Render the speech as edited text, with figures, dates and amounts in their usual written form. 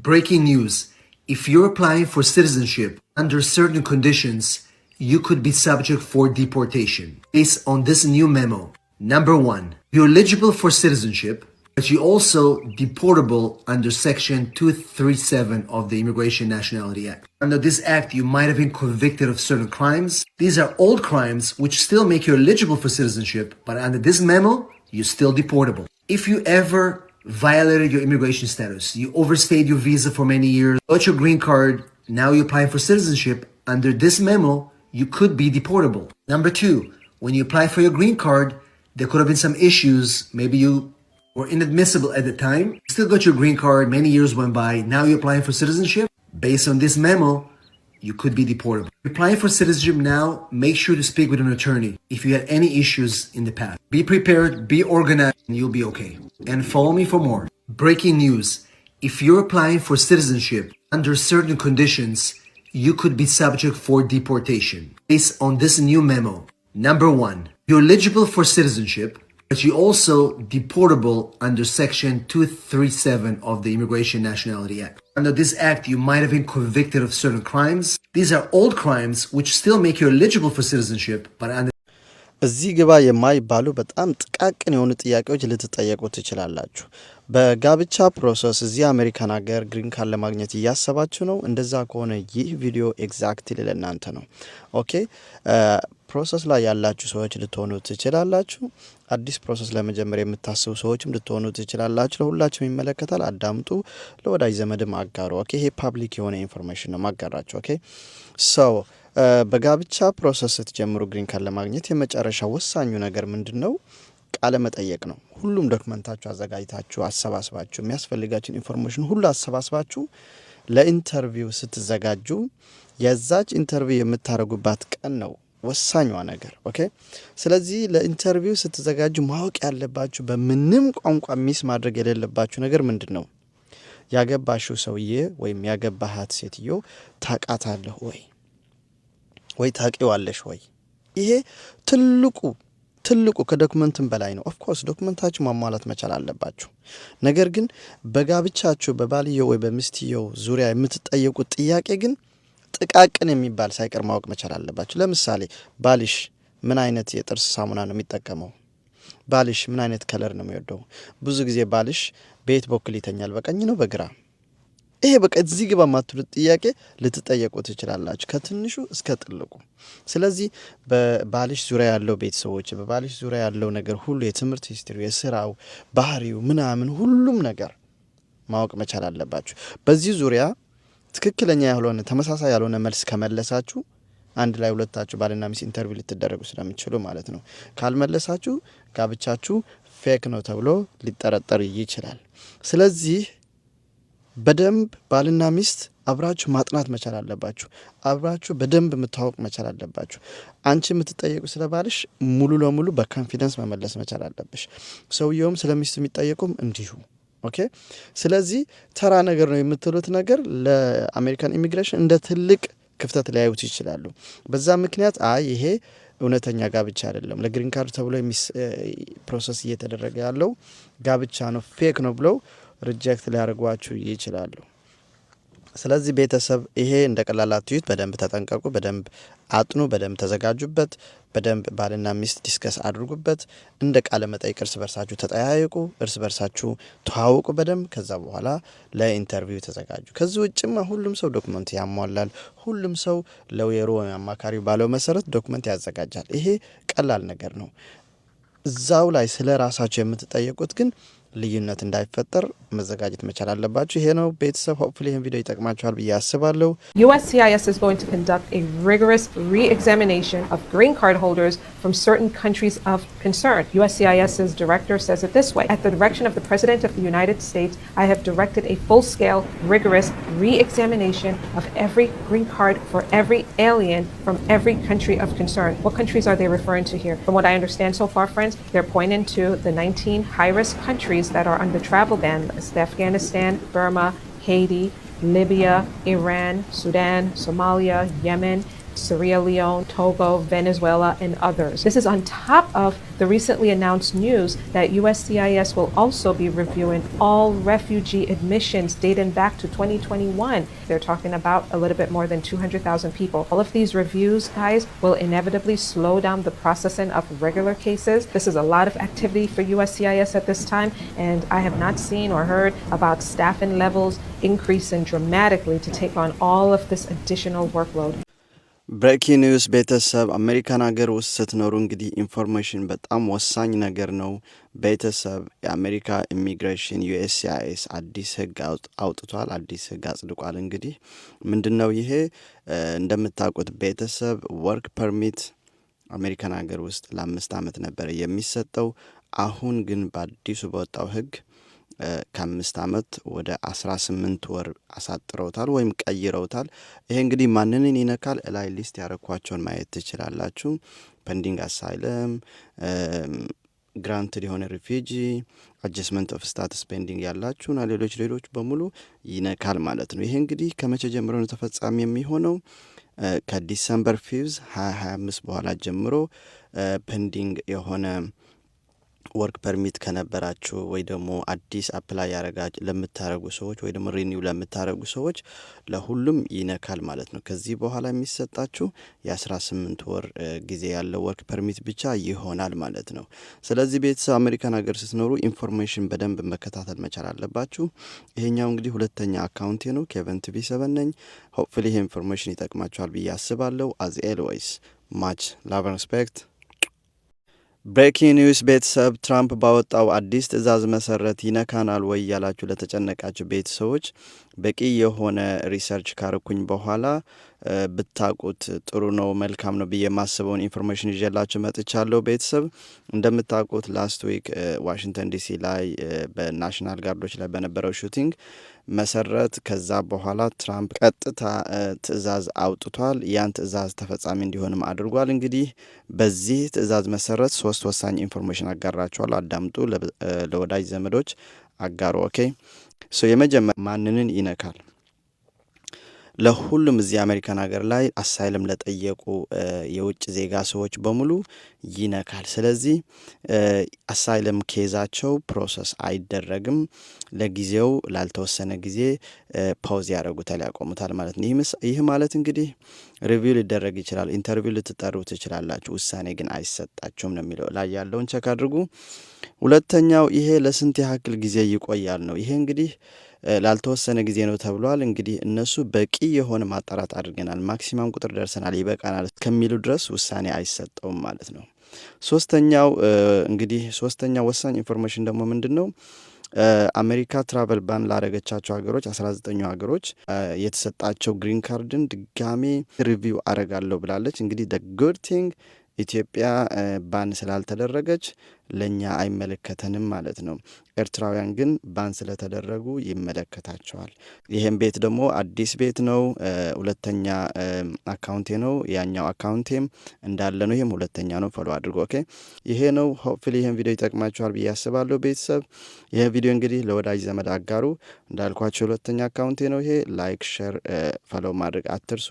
Breaking news. If you're applying for citizenship under certain conditions, you could be subject for deportation based on this new memo. Number 1. You're eligible for citizenship, but you're also deportable under Section 237 of the Immigration Nationality Act. Under this act, you might have been convicted of certain crimes. These are old crimes which still make you eligible for citizenship, but under this memo, you're still deportable. If you ever violated your immigration status, you overstayed your visa for many years, got your green card, now you're applying for citizenship, under this memo, you could be deportable. Number 2, when you apply for your green card, there could have been some issues. Maybe you were inadmissible at the time. You still got your green card, many years went by, now you're applying for citizenship. Based on this memo, you could be deportable. Applying for citizenship now, make sure to speak with an attorney if you had any issues in the past. Be prepared, be organized, and you'll be okay. And follow me for more. Breaking news. If you're applying for citizenship under certain conditions, you could be subject for deportation based on this new memo. Number 1. You're eligible for citizenship, but you're also deportable under Section 237 of the Immigration Nationality Act. Under this act, you might have been convicted of certain crimes. These are old crimes which still make you eligible for citizenship, but under እዚህ ግባ የማይባሉ በጣም ጥቃቅን የሆኑ ጥያቄዎች ልትጠየቁ ትችላላችሁ። በጋብቻ ፕሮሰስ እዚህ አሜሪካን ሀገር ግሪን ካርድ ለማግኘት እያሰባችሁ ነው? እንደዛ ከሆነ ይህ ቪዲዮ ኤግዛክትሊ ለእናንተ ነው። ኦኬ ፕሮሰስ ላይ ያላችሁ ሰዎች ልትሆኑ ትችላላችሁ። አዲስ ፕሮሰስ ለመጀመር የምታስቡ ሰዎችም ልትሆኑ ትችላላችሁ። ለሁላችሁም ይመለከታል። አዳምጡ፣ ለወዳጅ ዘመድም አጋሩ። ኦኬ ይሄ ፓብሊክ የሆነ ኢንፎርሜሽን ነው ማጋራችሁ። ኦኬ ሶ በጋብቻ ፕሮሰስ ስትጀምሩ ግሪን ካርድ ለማግኘት የመጨረሻ ወሳኙ ነገር ምንድነው? ቃለ መጠየቅ ነው። ሁሉም ዶክመንታችሁ አዘጋጅታችሁ አሰባስባችሁ የሚያስፈልጋችሁን ኢንፎርሜሽን ሁሉ አሰባስባችሁ ለኢንተርቪው ስትዘጋጁ የዛች ኢንተርቪው የምታረጉባት ቀን ነው ወሳኙ ነገር። ኦኬ ስለዚህ ለኢንተርቪው ስትዘጋጁ ማወቅ ያለባችሁ በምንም ቋንቋ ሚስ ማድረግ የሌለባችሁ ነገር ምንድነው? ያገባሽው ሰውዬ ወይም ያገባሃት ሴትዮ ታቃታለህ ወይ ታቂዋለሽ ወይ? ይሄ ትልቁ ከዶክመንትም በላይ ነው። ኦፍ ኮርስ ዶክመንታችሁ ማሟላት መቻል አለባችሁ። ነገር ግን በጋብቻችሁ በባልየው ወይ በሚስትየው ዙሪያ የምትጠየቁት ጥያቄ ግን ጥቃቅን የሚባል ሳይቀር ማወቅ መቻል አለባችሁ። ለምሳሌ ባልሽ ምን አይነት የጥርስ ሳሙና ነው የሚጠቀመው? ባልሽ ምን አይነት ከለር ነው የሚወደው? ብዙ ጊዜ ባልሽ በየት በኩል ይተኛል? በቀኝ ነው በግራ? ይሄ በቃ እዚህ ግባ ማትሉት ጥያቄ ልትጠየቁ ትችላላችሁ ከትንሹ እስከ ትልቁ። ስለዚህ በባልሽ ዙሪያ ያለው ቤተሰቦች በባልሽ ዙሪያ ያለው ነገር ሁሉ የትምህርት ሂስትሪ፣ የስራው ባህሪው ምናምን ሁሉም ነገር ማወቅ መቻል አለባችሁ። በዚህ ዙሪያ ትክክለኛ ያልሆነ ተመሳሳይ ያልሆነ መልስ ከመለሳችሁ አንድ ላይ ሁለታችሁ ባልና ሚስት ኢንተርቪው ልትደረጉ ስለምትችሉ ማለት ነው። ካልመለሳችሁ ጋብቻችሁ ፌክ ነው ተብሎ ሊጠረጠር ይችላል። ስለዚህ በደንብ ባልና ሚስት አብራችሁ ማጥናት መቻል አለባችሁ። አብራችሁ በደንብ መታወቅ መቻል አለባችሁ። አንቺ የምትጠየቁ ስለባልሽ ሙሉ ለሙሉ በኮንፊደንስ መመለስ መቻል አለብሽ። ሰውየውም ስለሚስቱ የሚጠየቁም እንዲሁ። ኦኬ ስለዚህ ተራ ነገር ነው የምትሉት ነገር ለአሜሪካን ኢሚግሬሽን እንደ ትልቅ ክፍተት ሊያዩት ይችላሉ። በዛ ምክንያት ይሄ እውነተኛ ጋብቻ አይደለም፣ ለግሪን ካርድ ተብሎ ፕሮሰስ እየተደረገ ያለው ጋብቻ ነው፣ ፌክ ነው ብለው ሪጀክት ሊያደርጓችሁ ይችላሉ። ስለዚህ ቤተሰብ ይሄ እንደቀላል አትዩት። በደንብ ተጠንቀቁ፣ በደንብ አጥኑ፣ በደንብ ተዘጋጁበት፣ በደንብ ባልና ሚስት ዲስከስ አድርጉበት። እንደ ቃለ መጠይቅ እርስ በርሳችሁ ተጠያየቁ፣ እርስ በርሳችሁ ተዋውቁ በደንብ። ከዛ በኋላ ለኢንተርቪው ተዘጋጁ። ከዚህ ውጭማ ሁሉም ሰው ዶክመንት ያሟላል። ሁሉም ሰው ለዌሮ አማካሪው ባለው መሰረት ዶክመንት ያዘጋጃል። ይሄ ቀላል ነገር ነው። እዛው ላይ ስለ ራሳችሁ የምትጠየቁት ግን ልዩነት እንዳይፈጠር መዘጋጀት መቻል አለባችሁ። ይሄ ነው ቤተሰብ። ሆፕፉሊ ይሄን ቪዲዮ ይጠቅማችኋል ብዬ አስባለሁ። USCIS is going to conduct a rigorous re-examination of green card holders from certain countries of concern. USCIS's director says it this way: at the direction of the President of the United States, I have directed a full-scale, rigorous re-examination of every green card for every alien from every country of concern. What countries are they referring to here? From what I understand so far, friends, they're pointing to the 19 high-risk countries that are under travel ban list: Afghanistan, Burma, Haiti, Libya, Iran, Sudan, Somalia, Yemen, Sierra Leone, Togo, Venezuela, and others. This is on top of the recently announced news that USCIS will also be reviewing all refugee admissions dating back to 2021. They're talking about a little bit more than 200,000 people. All of these reviews, guys, will inevitably slow down the processing of regular cases. This is a lot of activity for USCIS at this time, and I have not seen or heard about staffing levels increasing dramatically to take on all of this additional workload. ብሬኪንግ ኒውስ ቤተሰብ አሜሪካን ሀገር ውስጥ ስትኖሩ እንግዲህ ኢንፎርሜሽን በጣም ወሳኝ ነገር ነው። ቤተሰብ የአሜሪካ ኢሚግሬሽን ዩኤስሲአይኤስ አዲስ ህግ አውጥቷል፣ አዲስ ህግ አጽድቋል። እንግዲህ ምንድነው ይሄ? እንደምታውቁት ቤተሰብ ወርክ ፐርሚት አሜሪካን ሀገር ውስጥ ለ5 ዓመት ነበር የሚሰጠው። አሁን ግን በአዲሱ በወጣው ህግ ከ5 ዓመት ወደ 18 ወር አሳጥረውታል ወይም ቀይረውታል። ይሄ እንግዲህ ማንንን ይነካል? ላይ ሊስት ያረኳቸውን ማየት ትችላላችሁ። ፔንዲንግ አሳይለም፣ ግራንትድ የሆነ ሪፊጂ፣ አጀስትመንት ኦፍ ስታተስ ፔንዲንግ ያላችሁና ሌሎች በሙሉ ይነካል ማለት ነው። ይሄ እንግዲህ ከመቼ ጀምሮ ነው ተፈጻሚ የሚሆነው? ከዲሰምበር 5 2025 በኋላ ጀምሮ ፔንዲንግ የሆነ ወርክ ፐርሚት ከነበራችሁ ወይ ደግሞ አዲስ አፕላይ ያረጋችሁ ለምታረጉ ሰዎች ወይ ደግሞ ሪኒው ለምታረጉ ሰዎች ለሁሉም ይነካል ማለት ነው። ከዚህ በኋላ የሚሰጣችሁ የ18 ወር ጊዜ ያለው ወርክ ፐርሚት ብቻ ይሆናል ማለት ነው። ስለዚህ ቤተሰብ አሜሪካን ሀገር ስትኖሩ ኢንፎርሜሽን በደንብ መከታተል መቻል አለባችሁ። ይሄኛው እንግዲህ ሁለተኛ አካውንቴ ነው፣ ኬቨን ቲቪ 7 ነኝ። ሆፕፉሊ ይሄ ኢንፎርሜሽን ይጠቅማችኋል ብዬ አስባለሁ። አዝ ኤልዌይስ ማች ላቭ ኤንድ ሪስፔክት። ብሬኪንግ ኒውስ ቤተሰብ ትራምፕ ባወጣው አዲስ ትዕዛዝ መሰረት ይነካናል ወይ ያላችሁ ለተጨነቃችሁ ቤተሰቦች በቂ የሆነ ሪሰርች ካረኩኝ በኋላ ብታቁት ጥሩ ነው መልካም ነው ብዬ ማስበውን ኢንፎርሜሽን ይዤላችሁ መጥቻለሁ። ቤተሰብ እንደምታቁት ላስት ዊክ ዋሽንግተን ዲሲ ላይ በናሽናል ጋርዶች ላይ በነበረው ሹቲንግ መሰረት ከዛ በኋላ ትራምፕ ቀጥታ ትዕዛዝ አውጥቷል። ያን ትዕዛዝ ተፈጻሚ እንዲሆንም አድርጓል። እንግዲህ በዚህ ትዕዛዝ መሰረት 3 ወሳኝ ኢንፎርሜሽን አጋራችኋል። አዳምጡ፣ ለወዳጅ ዘመዶች አጋሩ። ኦኬ ሶ የመጀመሪያ ማንንን ይነካል? ለሁሉም እዚህ አሜሪካን ሀገር ላይ አሳይለም ለጠየቁ የውጭ ዜጋ ሰዎች በሙሉ ይነካል። ስለዚህ አሳይለም ኬዛቸው ፕሮሰስ አይደረግም። ለጊዜው ላልተወሰነ ጊዜ ፓውዝ ያደርጉታል፣ ያቆሙታል ማለት ነው። ይህ ማለት እንግዲህ ሪቪው ሊደረግ ይችላል፣ ኢንተርቪው ልትጠሩ ትችላላችሁ፣ ውሳኔ ግን አይሰጣችሁም ነው የሚለው። ላይ ያለውን ቸክ አድርጉ። ሁለተኛው ይሄ ለስንት ያህል ጊዜ ይቆያል ነው። ይሄ እንግዲህ ላልተወሰነ ጊዜ ነው ተብሏል። እንግዲህ እነሱ በቂ የሆነ ማጣራት አድርገናል፣ ማክሲማም ቁጥር ደርሰናል፣ ይበቃናል ከሚሉ ድረስ ውሳኔ አይሰጠውም ማለት ነው። ሶስተኛው ወሳኝ ኢንፎርሜሽን ደግሞ ምንድን ነው? አሜሪካ ትራቨል ባን ላደረገቻቸው ሀገሮች 19 ሀገሮች የተሰጣቸው ግሪን ካርድን ድጋሜ ሪቪው አረጋለሁ ብላለች። እንግዲህ ደ ጉድ ቲንግ ኢትዮጵያ ባን ስላልተደረገች ለኛ አይመለከተንም ማለት ነው። ኤርትራውያን ግን ባን ስለተደረጉ ይመለከታቸዋል። ይሄን ቤት ደግሞ አዲስ ቤት ነው፣ ሁለተኛ አካውንቴ ነው። ያኛው አካውንቴም እንዳለ ነው፣ ይሄም ሁለተኛ ነው። ፎሎ አድርጎ ኦኬ። ይሄ ነው። ሆፕፉሊ ይሄን ቪዲዮ ይጠቅማችኋል ብዬ አስባለሁ። ቤተሰብ ይሄ ቪዲዮ እንግዲህ ለወዳጅ ዘመድ አጋሩ። እንዳልኳቸው ሁለተኛ አካውንቴ ነው ይሄ። ላይክ፣ ሼር፣ ፎሎ ማድረግ አትርሱ።